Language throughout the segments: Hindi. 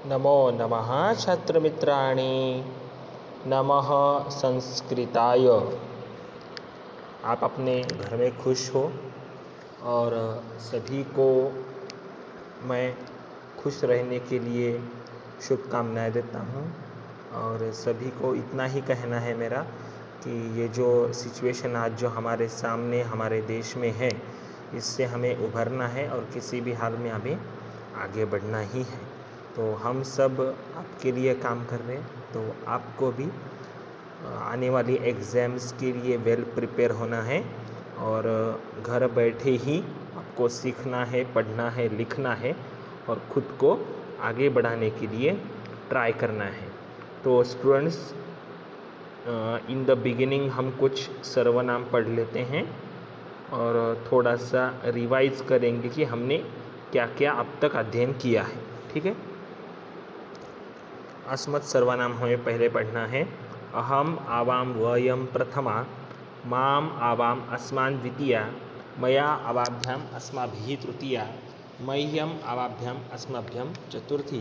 नमो नमः छात्रमित्राणि। नमः संस्कृताय। आप अपने घर में खुश हो और सभी को मैं खुश रहने के लिए शुभकामनाएं देता हूँ। और सभी को इतना ही कहना है मेरा कि ये जो सिचुएशन आज जो हमारे सामने हमारे देश में है, इससे हमें उभरना है और किसी भी हाल में हमें आगे बढ़ना ही है। तो हम सब आपके लिए काम कर रहे हैं, तो आपको भी आने वाली एग्ज़ाम्स के लिए वेल प्रिपेयर होना है और घर बैठे ही आपको सीखना है, पढ़ना है, लिखना है और ख़ुद को आगे बढ़ाने के लिए ट्राई करना है। तो स्टूडेंट्स, इन द बिगिनिंग हम कुछ सर्वनाम पढ़ लेते हैं और थोड़ा सा रिवाइज करेंगे कि हमने क्या क्या अब तक अध्ययन किया है। ठीक है। अस्मत् सर्वनाम हमें पहले पढ़ना है। अहम आवां वयम प्रथमा, माम आवाम अस्मान् द्वितीया, मया अवाभ्याम अस्माभिः तृतीया, मह्यम अवाभ्याम अस्मभ्यम चतुर्थी,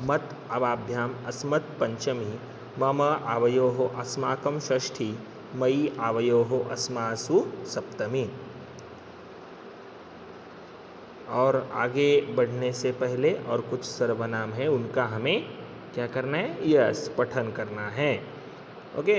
मत अवाभ्याम अस्मत् पंचमी, मम आवयोः अस्माकं षष्ठी, मयि आवयोः अस्मासु सप्तमी। और आगे बढ़ने से पहले और कुछ सर्वनाम है, उनका हमें क्या करना है? यस, पठन करना है। ओके।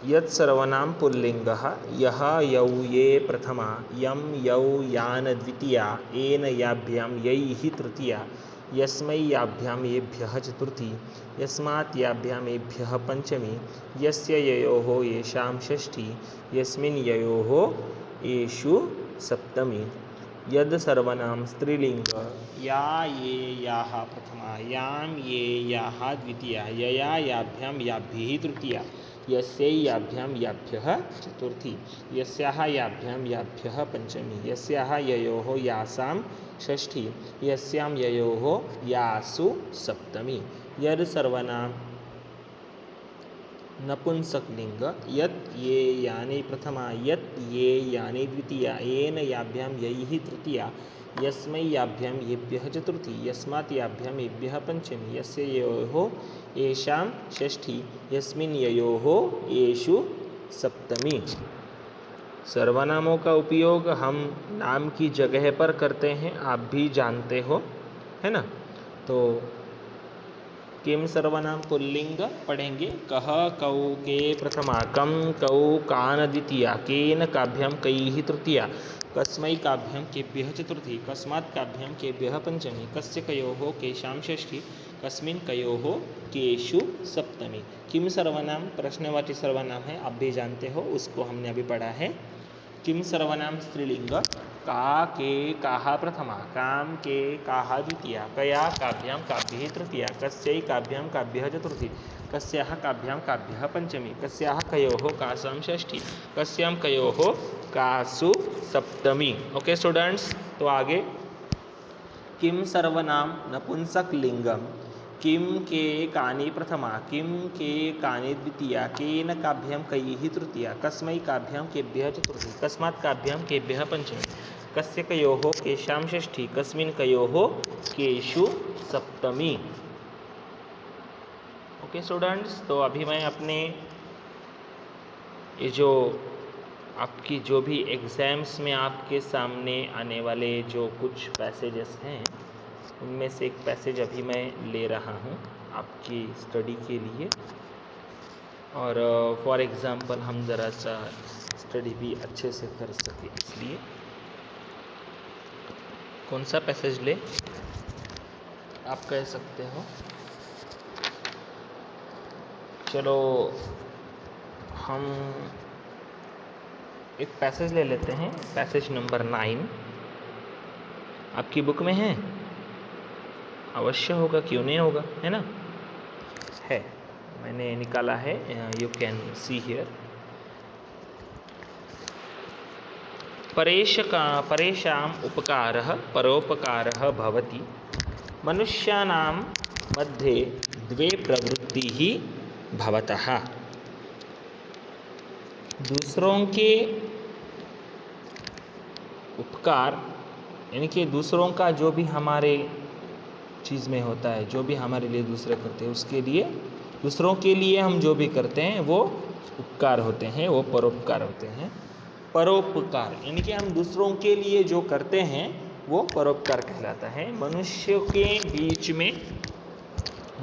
यत् सर्वनाम पुल्लिंगः यः यौ ये प्रथमा, यम यौ यान द्वितीया, येन याभ्याम यैः तृतीया, यस्मै याभ्याम येभ्यः चतुर्थी, यस्मात् याभ्याम येभ्यः पंचमी, यस्य ययोः येषां षष्ठी, यस्मिन् ययोः येषु सप्तमी। यद सर्वनाम स्त्रीलिंग या ये याः प्रथमा, याम ये याः द्वितीया, यया याभ्याम याभिः तृतीया, यस्यै याभ्याम याभ्यः चतुर्थी, यस्याः याभ्याम याभ्यः पंचमी, यस्याः ययोः यासां षष्ठी, यस्यां ययोः यासु सप्तमी। यद सर्वनाम नपुंसकलिंग यत् ये यानि प्रथमा, यत् ये यानि द्वितीया, येन याभ्याम यैः तृतीया, यस्मै याभ्याम येभ्यः चतुर्थी, यस्मात् याभ्याम येभ्यः पंचमी, यस्य ययोः येषां षष्ठी, यस्मिन् ययोः येषु सप्तमी। सर्वनामों का उपयोग हम नाम की जगह पर करते हैं, आप भी जानते हो, है ना। तो किम सर्वनाम पुल्लिंग पढ़ेंगे। कह कौ के प्रथमा, कम कौ कान द्वितीया, केन काभ्याम कैः तृतीया, कस्मै काभ्याम केभ्यः चतुर्थी, कस्मात् काभ्याम केभ्यः पंचमी, कस्य कयोः केषां षष्ठी, कस्मिन् कयोः केषु सप्तमी। किम सर्वनाम प्रश्नवाची सर्वनाम है, आप भी जानते हो, उसको हमने अभी पढ़ा है। किम सर्वनाम स्त्रीलिंग का के काः प्रथमा, काम के काः द्वितीया, कया काभ्याम काभ्यः तृतीया, कस्यै काभ्याम काभ्यः चतुर्थी, कस्याः काभ्याम काभ्यः पंचमी, कस्याः कयोः कासां षष्ठी, कस्यां कयोः कासु सप्तमी। ओके स्टूडेंट्स, तो आगे किम सर्वनाम नपुंसकलिंगम किम के कानि प्रथमा, किम के कानि द्वितीया, केन काभ्याम कैः तृतीया, कस्मै काभ्याम केभ्यः चतुर्थी, कस्मात् काभ्याम केभ्यः पंचमी, कस्य कयोः केषां षष्ठी, कस्मिन् कयोः केषु सप्तमी। ओके स्टूडेंट्स, तो अभी मैं अपने ये जो आपकी जो भी एग्ज़ाम्स में आपके सामने आने वाले जो कुछ पैसेजेस हैं, उनमें से एक पैसेज अभी मैं ले रहा हूँ आपकी स्टडी के लिए। और फॉर एग्ज़ाम्पल हम ज़रा सा स्टडी भी अच्छे से कर सके, इसलिए कौन सा पैसेज ले आप कह सकते हो। चलो हम एक पैसेज ले लेते हैं, पैसेज नंबर 9 आपकी बुक में है, अवश्य होगा, क्यों नहीं होगा, है ना। है, मैंने निकाला है, यू कैन सी हियर। परेषाम् उपकारः परोपकारः भवति, मनुष्याणां मध्ये द्वे प्रवृत्तिः भवतः। दूसरों के उपकार यानी कि दूसरों का जो भी हमारे चीज़ में होता है, जो भी हमारे लिए दूसरे करते हैं उसके लिए, दूसरों के लिए हम जो भी करते हैं वो उपकार होते हैं, वो परोपकार होते हैं। परोपकार यानी कि हम दूसरों के लिए जो करते हैं वो परोपकार कहलाता है। मनुष्यों के बीच में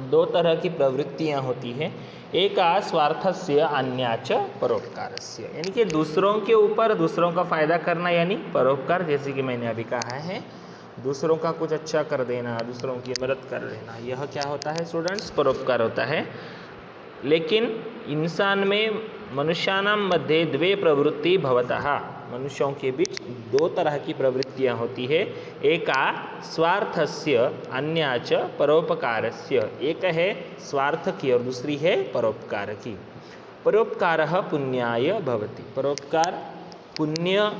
दो तरह की प्रवृत्तियां होती हैं, एक स्वार्थस्य अन्याच परोपकारस्य, यानी कि दूसरों के ऊपर दूसरों का फायदा करना यानी परोपकार। जैसे कि मैंने अभी कहा है, दूसरों का कुछ अच्छा कर देना, दूसरों की मदद कर देना, यह क्या होता है स्टूडेंट्स? परोपकार होता है। लेकिन इंसान में मनुष्यानां मध्ये द्वे प्रवृत्ति भवतः, मनुष्यों के बीच दो तरह की प्रवृत्तियां होती है, एका स्वार्थस्य अन्या च परोपकारस्य, एक है स्वार्थ की और दूसरी है परोपकार की। परोपकारः पुण्याय भवति, परोपकार पुण्य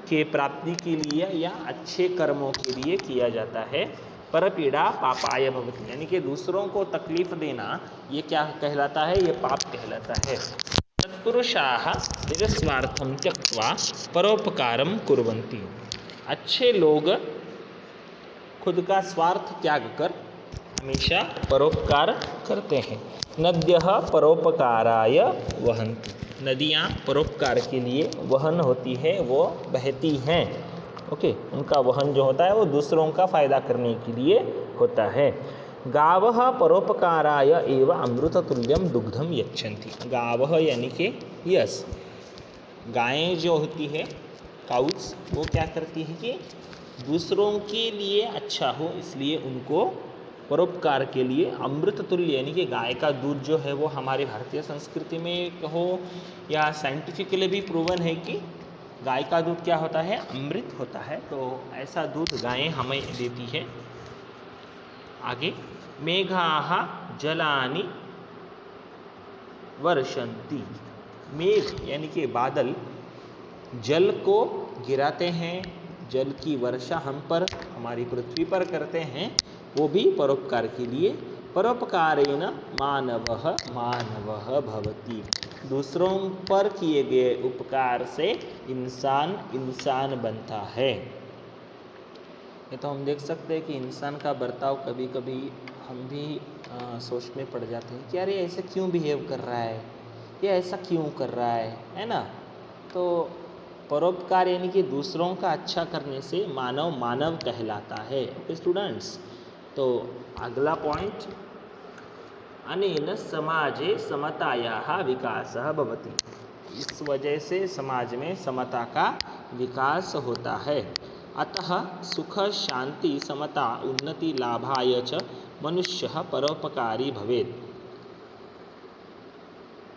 के प्राप्ति के लिए या अच्छे कर्मों के लिए किया जाता है। परपीड़ा पापाय भवति, यानी कि दूसरों को तकलीफ देना ये क्या कहलाता है? ये पाप कहलाता है। सत्पुरुषाः निजस्वार्थं त्यक्त्वा परोपकारं कुर्वन्ति, अच्छे लोग खुद का स्वार्थ त्याग कर हमेशा परोपकार करते हैं। नद्यः परोपकाराय वहन्ति, नदियाँ परोपकार के लिए वहन होती है, वो बहती हैं। ओके, उनका वहन जो होता है वो दूसरों का फायदा करने के लिए होता है। गावः परोपकाराय एव अमृततुल्यं दुग्धम यच्छन्ति, गावः यानी कि यस, गायें जो होती है काउस, वो क्या करती है कि दूसरों के लिए अच्छा हो इसलिए उनको परोपकार के लिए अमृत तुल्य, यानी कि गाय का दूध जो है वो हमारी भारतीय संस्कृति में कहो या साइंटिफिकली भी प्रूवन है कि गाय का दूध क्या होता है? अमृत होता है। तो ऐसा दूध गायें हमें देती है। आगे, मेघाः जलानि वर्षन्ति, मेघ यानी कि बादल जल को गिराते हैं, जल की वर्षा हम पर, हमारी पृथ्वी पर करते हैं, वो भी परोपकार के लिए। परोपकारेण मानवः मानवः भवति, दूसरों पर किए गए उपकार से इंसान इंसान बनता है। ये तो हम देख सकते हैं कि इंसान का बर्ताव कभी कभी हम भी सोच में पड़ जाते हैं कि यार ये ऐसे क्यों बिहेव कर रहा है, ये ऐसा क्यों कर रहा है ना। तो परोपकार यानी कि दूसरों का अच्छा करने से मानव मानव कहलाता है। ओके स्टूडेंट्स, तो अगला पॉइंट, अनेन समाजे समतायाः विकासः भवति, इस वजह से समाज में समता का विकास होता है। अतः सुख शांति समता उन्नति लाभाय च मनुष्यः परोपकारी भवेत्,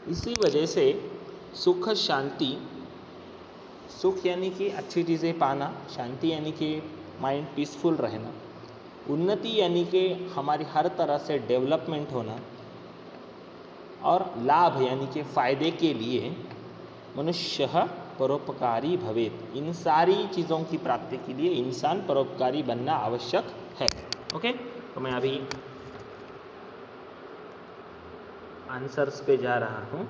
इसी वजह से सुख शांति, सुख यानी कि अच्छी चीज़ें पाना, शांति यानी कि माइंड पीसफुल रहना, उन्नति यानी कि हमारी हर तरह से डेवलपमेंट होना, और लाभ यानी कि फ़ायदे के लिए मनुष्य परोपकारी भवेत्, इन सारी चीज़ों की प्राप्ति के लिए इंसान परोपकारी बनना आवश्यक है। ओके, तो मैं अभी आंसर्स पे जा रहा हूँ।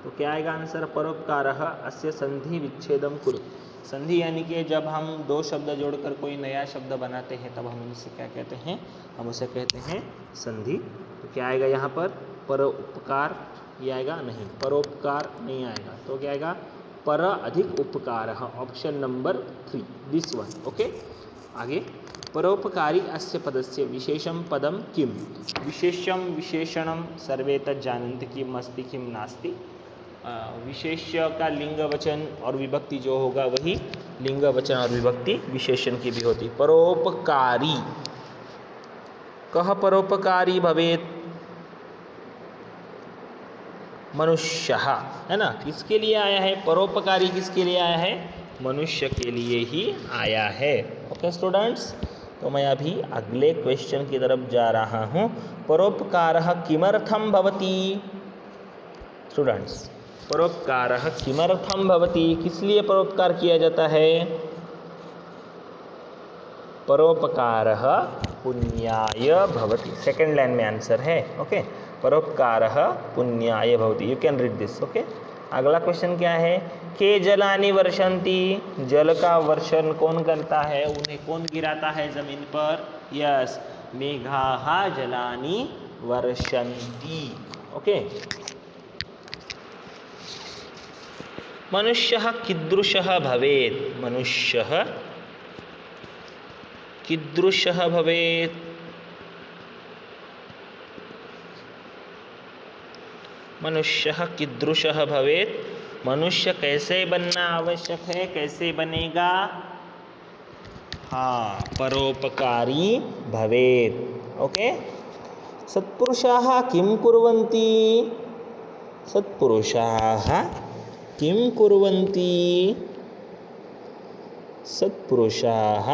तो क्या आएगा आंसर? परोपकारः अस्य संधि विच्छेदम कुरु, संधि यानी कि जब हम दो शब्द जोड़कर कोई नया शब्द बनाते हैं तब हम उसे क्या कहते हैं? हम उसे कहते हैं संधि। तो क्या आएगा यहाँ पर? परोपकार, ये आएगा नहीं, परोपकार नहीं आएगा, तो क्या आएगा? पर अधिक उपकार, option number 3, this one. Okay, आगे, परोपकारी अस्य पदस्य विशेषम पदम किम, विशेषम विशेषणम सर्वे तत् जानन्ति किम अस्ति किम नास्ति, विशेष्य का लिंग वचन और विभक्ति जो होगा वही लिंग वचन और विभक्ति विशेषण की भी होती। परोपकारी, कह परोपकारी भवेत्? मनुष्य, है ना। किसके लिए आया है? परोपकारी किसके लिए आया है? मनुष्य के लिए ही आया है। ओके स्टूडेंट्स, तो मैं अभी अगले क्वेश्चन की तरफ जा रहा हूँ। परोपकारः किमर्थम भवति? स्टूडेंट्स, परोपकारः किमर्थम भवति, किस लिए परोपकार किया जाता है? परोपकारः पुण्याय भवति, सेकेंड लाइन में आंसर है। ओके, परोपकारः पुण्याय भवति, you can read this. Okay, अगला क्वेश्चन क्या है? के जलानि वर्षन्ति, जल का वर्षण कौन करता है? उन्हें कौन गिराता है जमीन पर? यस, मेघाः जलानि वर्षन्ति। ओके। मनुष्यः कीदृशः भवेत्? मनुष्यः कीदृशः भवेत्? मनुष्यः कीदृशः भवेत्? मनुष्य कैसे बनना आवश्यक है? कैसे बनेगा? हाँ, परोपकारी भवेत्। ओके। सत्पुरुषाः किं कुर्वन्ति? सत्पुरुषाः किं कुर्वन्ति? सत्पुरुषाः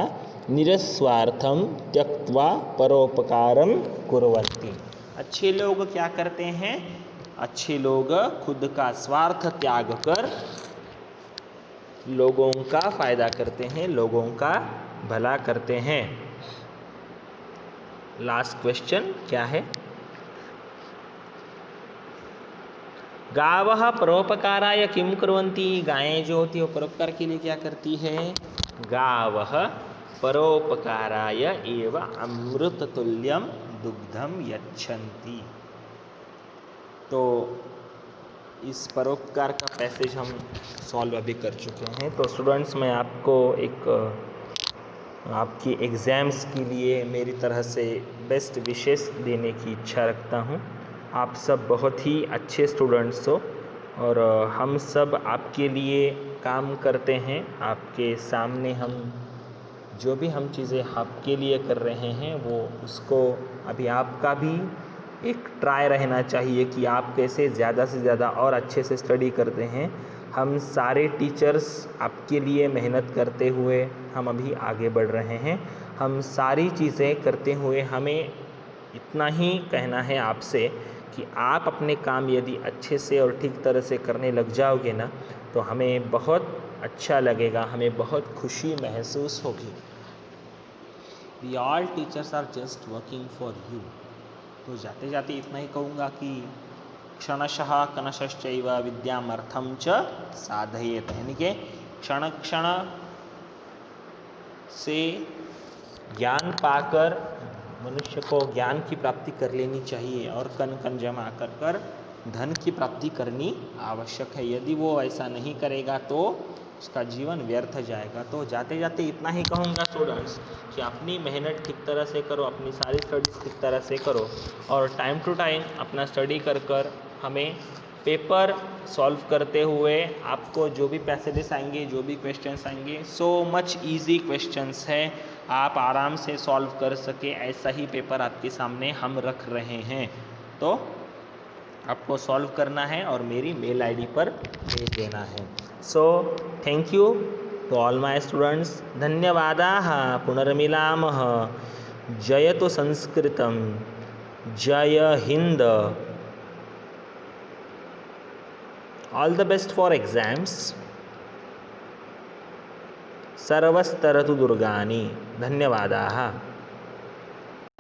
निरस्वार्थं त्यक्त्वा परोपकारं कुर्वन्ति। अच्छे लोग क्या करते हैं? अच्छे लोग खुद का स्वार्थ त्याग कर लोगों का फायदा करते हैं, लोगों का भला करते हैं। लास्ट क्वेश्चन क्या है? गावः परोपकाराय किं कुर्वन्ति? गायें जो होती है वो परोपकार के लिए क्या करती है? गावः परोपकाराय एव अमृततुल्यं दुग्धं यच्छन्ति। तो इस परोपकार का पैसेज हम सॉल्व अभी कर चुके हैं। तो स्टूडेंट्स, मैं आपको एक आपकी एग्ज़ाम्स के लिए मेरी तरह से बेस्ट विशेस देने की इच्छा रखता हूँ। आप सब बहुत ही अच्छे स्टूडेंट्स हो और हम सब आपके लिए काम करते हैं। आपके सामने हम जो भी हम चीज़ें आपके लिए कर रहे हैं वो उसको अभी आपका भी एक ट्राई रहना चाहिए कि आप कैसे ज़्यादा से ज़्यादा और अच्छे से स्टडी करते हैं। हम सारे टीचर्स आपके लिए मेहनत करते हुए हम अभी आगे बढ़ रहे हैं। हम सारी चीज़ें करते हुए हमें इतना ही कहना है आपसे कि आप अपने काम यदि अच्छे से और ठीक तरह से करने लग जाओगे ना तो हमें बहुत अच्छा लगेगा, हमें बहुत खुशी महसूस होगी। We all teachers are just working for you. तो जाते जाते इतना ही कहूँगा कि क्षणशः कणशश्चैव विद्यामर्थं च साधयेत्, यानी कि क्षण क्षण से ज्ञान पाकर मनुष्य को ज्ञान की प्राप्ति कर लेनी चाहिए और कण कण जमा कर कर धन की प्राप्ति करनी आवश्यक है। यदि वो ऐसा नहीं करेगा तो उसका जीवन व्यर्थ जाएगा। तो जाते जाते इतना ही कहूँगा स्टूडेंट्स कि अपनी मेहनत ठीक तरह से करो, अपनी सारी स्टडीज़ ठीक तरह से करो और टाइम टू टाइम अपना स्टडी कर कर हमें पेपर सॉल्व करते हुए आपको जो भी पैसेजेस आएंगे, जो भी क्वेश्चंस आएंगे, सो मच इजी क्वेश्चंस है, आप आराम से सॉल्व कर सके ऐसा ही पेपर आपके सामने हम रख रहे हैं। तो आपको सॉल्व करना है और मेरी मेल आईडी पर भेज देना है। So thank you to all my students. धन्यवादाः। पुनर्मिलामः। जयतु संस्कृतं। जय हिंद। All the best for exams. सर्वस्तरतु दुर्गानि। धन्यवादाः।